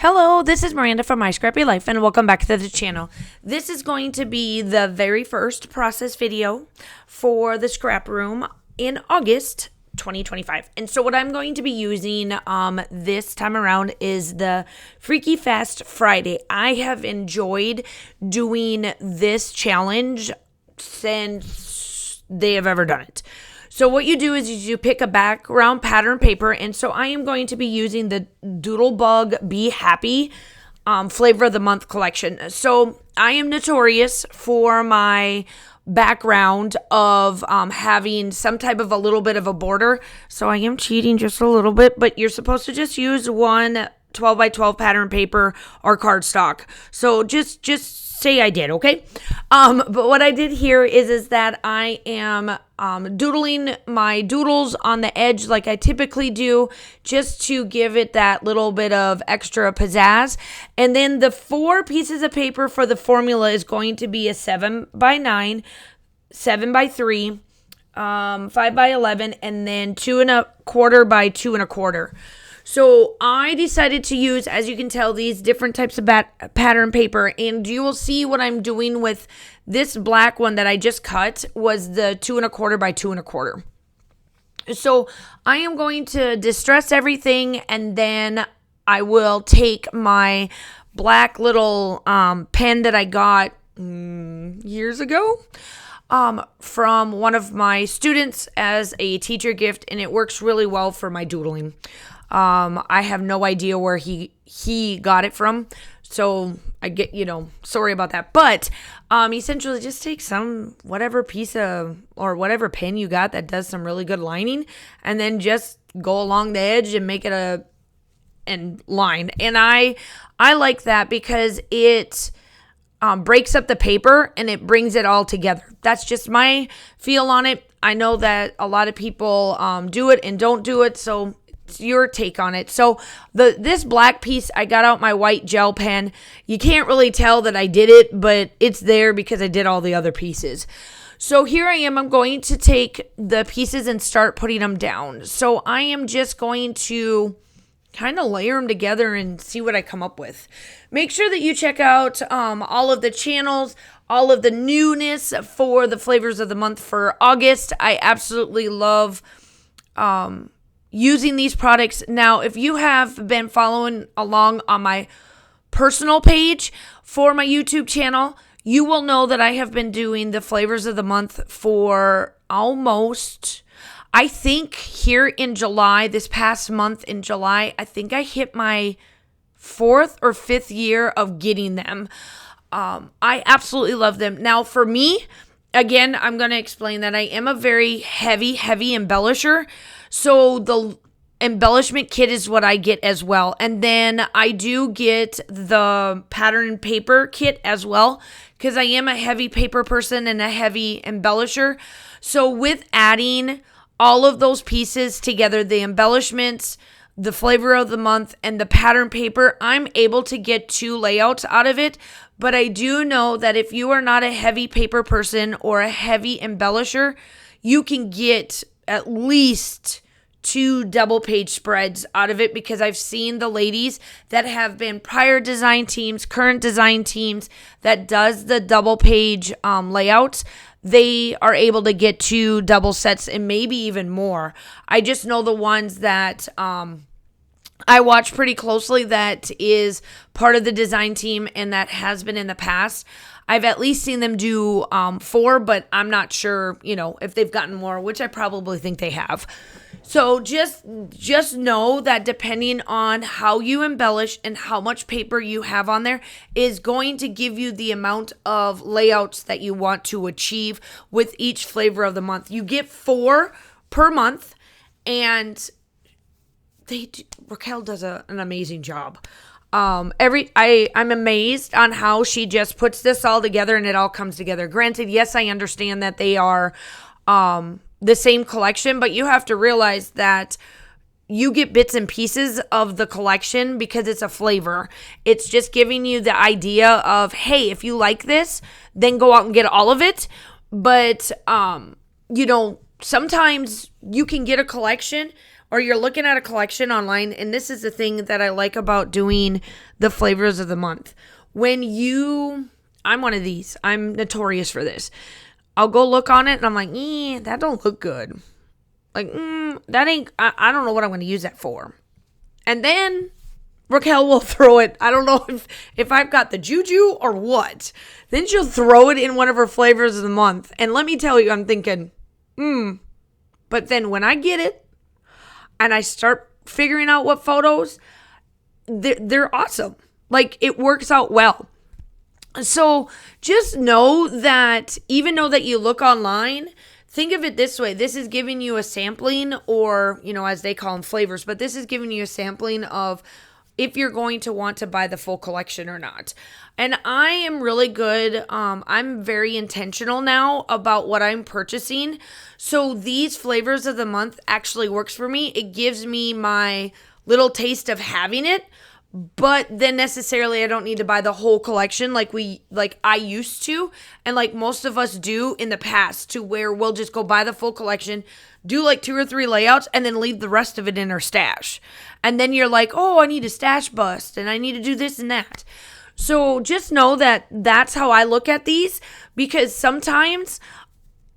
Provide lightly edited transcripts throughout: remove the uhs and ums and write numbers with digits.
Hello, this is Miranda from My Scrappy Life, and welcome back to the channel. This is going to be the very first process video for the scrap room in August 2025. And so what I'm going to be using this time around is the Freaky Fast Friday. I have enjoyed doing this challenge since they have ever done it. So what you do is you pick a background pattern paper, and so I am going to be using the Doodlebug Be Happy Flavor of the Month collection. So I am notorious for my background of having some type of a little bit of a border. So I am cheating just a little bit, but you're supposed to just use one 12 by 12 pattern paper or cardstock. So just say I did, okay? But what I did here is that I am doodling my doodles on the edge like I typically do, just to give it that little bit of extra pizzazz. And then the 4 pieces of paper for the formula is going to be a 7 by 9, 7 by 3, 5 by 11, and then 2¼ by 2¼ So I decided to use, as you can tell, these different types of pattern paper, and you will see what I'm doing with this black one that I just cut was the 2¼ by 2¼ So I am going to distress everything, and then I will take my black little pen that I got years ago from one of my students as a teacher gift, and it works really well for my doodling. I have no idea where he got it from, so I get, sorry about that. But essentially just take whatever piece of, or whatever pen you got that does some really good lining, and then just go along the edge and make it a line. And I like that because it breaks up the paper and it brings it all together. That's just my feel on it. I know that a lot of people do it and don't do it, so your take on it. So this black piece, I got out my white gel pen. You can't really tell that I did it, but it's there because I did all the other pieces. So here I am. I'm going to take the pieces and start putting them down. So I am just going to kind of layer them together and see what I come up with. Make sure that you check out all of the channels, all of the newness for the flavors of the month for August. I absolutely love using these products. Now, if you have been following along on my personal page for my YouTube channel, you will know that I have been doing the flavors of the month for almost, I think here in July, this past month in July, I think I hit my 4th or 5th year of getting them. I absolutely love them. Now, for me, again, I'm going to explain that I am a very heavy embellisher. So the embellishment kit is what I get as well. And then I do get the pattern paper kit as well, because I am a heavy paper person and a heavy embellisher. So with adding all of those pieces together, the embellishments, the flavor of the month, and the pattern paper, I'm able to get 2 layouts out of it. But I do know that if you are not a heavy paper person or a heavy embellisher, you can get at least 2 double page spreads out of it, because I've seen the ladies that have been prior design teams, current design teams that does the double page layouts. They are able to get 2 double sets and maybe even more. I just know the ones that I watch pretty closely that is part of the design team and that has been in the past. I've at least seen them do 4, but I'm not sure, if they've gotten more, which I probably think they have. So just know that depending on how you embellish and how much paper you have on there is going to give you the amount of layouts that you want to achieve with each flavor of the month. You get 4 per month, and Raquel does an amazing job. I'm amazed on how she just puts this all together and it all comes together. Granted, yes, I understand that they are the same collection, but you have to realize that you get bits and pieces of the collection because it's a flavor. It's just giving you the idea of, hey, if you like this, then go out and get all of it. But, sometimes you can get a collection or you're looking at a collection online, and this is the thing that I like about doing the flavors of the month. I'm one of these. I'm notorious for this. I'll go look on it and I'm like, that don't look good. Like, that ain't, I don't know what I'm going to use that for. And then Raquel will throw it. I don't know if I've got the juju or what. Then she'll throw it in one of her flavors of the month. And let me tell you, I'm thinking, But then when I get it and I start figuring out what photos, they're awesome. Like, it works out well. So just know that even though that you look online, think of it this way. This is giving you a sampling, or, as they call them, flavors, but this is giving you a sampling of if you're going to want to buy the full collection or not. And I am really good. I'm very intentional now about what I'm purchasing. So these flavors of the month actually works for me. It gives me my little taste of having it. But then necessarily I don't need to buy the whole collection like I used to, and like most of us do in the past, to where we'll just go buy the full collection, do like 2 or 3 layouts, and then leave the rest of it in our stash. And then you're like, oh, I need a stash bust and I need to do this and that. So just know that that's how I look at these, because sometimes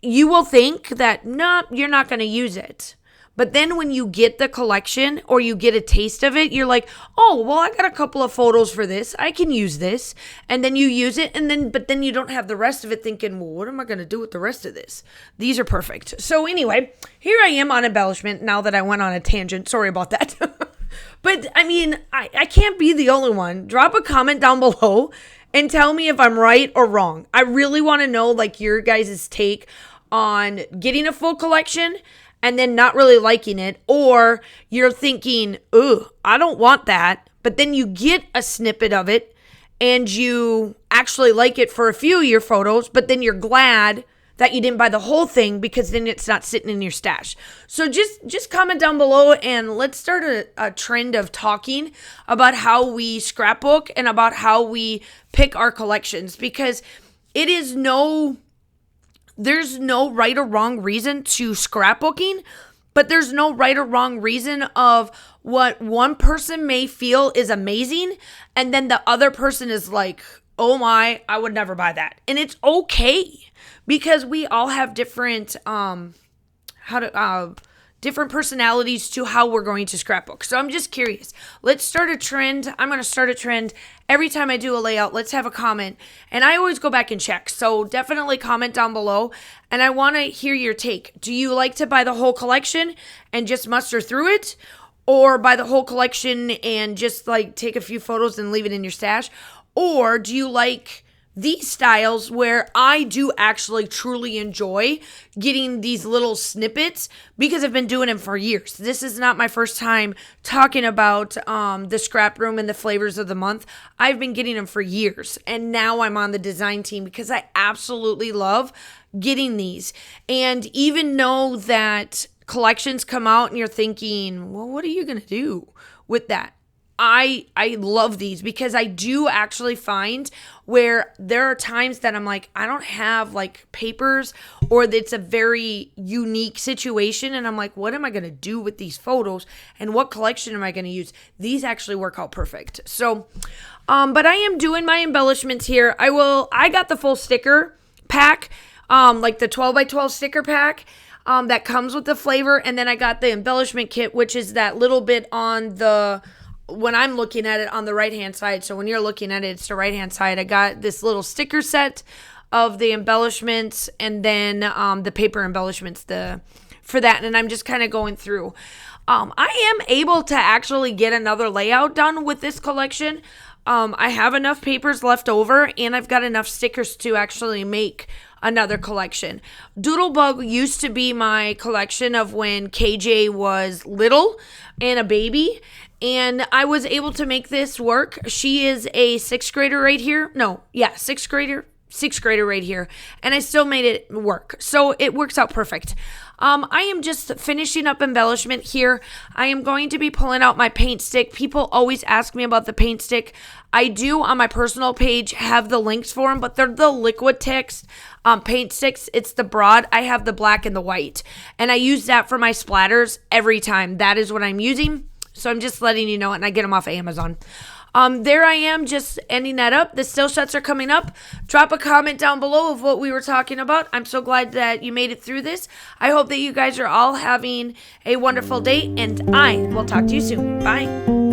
you will think that, no, you're not going to use it. But then when you get the collection or you get a taste of it, you're like, oh, well, I got a couple of photos for this. I can use this. And then you use it. But then you don't have the rest of it thinking, well, what am I going to do with the rest of this? These are perfect. So anyway, here I am on embellishment now that I went on a tangent. Sorry about that. But I mean, I can't be the only one. Drop a comment down below and tell me if I'm right or wrong. I really want to know like your guys' take on getting a full collection and then not really liking it, or you're thinking, ooh, I don't want that, but then you get a snippet of it and you actually like it for a few of your photos, but then you're glad that you didn't buy the whole thing because then it's not sitting in your stash. So just comment down below and let's start a trend of talking about how we scrapbook and about how we pick our collections, because it is there's no right or wrong reason to scrapbooking, but there's no right or wrong reason of what one person may feel is amazing, and then the other person is like, oh my, I would never buy that. And it's okay, because we all have different different personalities to how we're going to scrapbook. So I'm just curious. Let's start a trend. I'm going to start a trend. Every time I do a layout, let's have a comment. And I always go back and check. So definitely comment down below. And I want to hear your take. Do you like to buy the whole collection and just muster through it? Or buy the whole collection and just like take a few photos and leave it in your stash? Or do you like these styles where I do actually truly enjoy getting these little snippets, because I've been doing them for years. This is not my first time talking about the scrap room and the flavors of the month. I've been getting them for years, and now I'm on the design team because I absolutely love getting these. And even know that collections come out and you're thinking, well, what are you going to do with that? I love these because I do actually find where there are times that I'm like, I don't have like papers, or it's a very unique situation, and I'm like, what am I going to do with these photos and what collection am I going to use? These actually work out perfect. So, but I am doing my embellishments here. I got the full sticker pack, like the 12 by 12 sticker pack. That comes with the flavor, and then I got the embellishment kit, which is that little bit on the, when I'm looking at it, on the right-hand side. So when you're looking at it, it's the right-hand side. I got this little sticker set of the embellishments, and then the paper embellishments for that. And I'm just kind of going through. I am able to actually get another layout done with this collection. I have enough papers left over, and I've got enough stickers to actually make another collection. Doodlebug used to be my collection of when KJ was little and a baby, and I was able to make this work. She is a sixth grader right here. Sixth grader right here, and I still made it work. So it works out perfect. I am just finishing up embellishment here. I am going to be pulling out my paint stick. People always ask me about the paint stick. I do on my personal page have the links for them, but they're the liquid text paint sticks. It's the broad. I have the black and the white, and I use that for my splatters every time. That is what I'm using. So I'm just letting you know, and I get them off of Amazon. There I am, just ending that up. The still shots are coming up. Drop a comment down below of what we were talking about. I'm so glad that you made it through this. I hope that you guys are all having a wonderful day, and I will talk to you soon. Bye.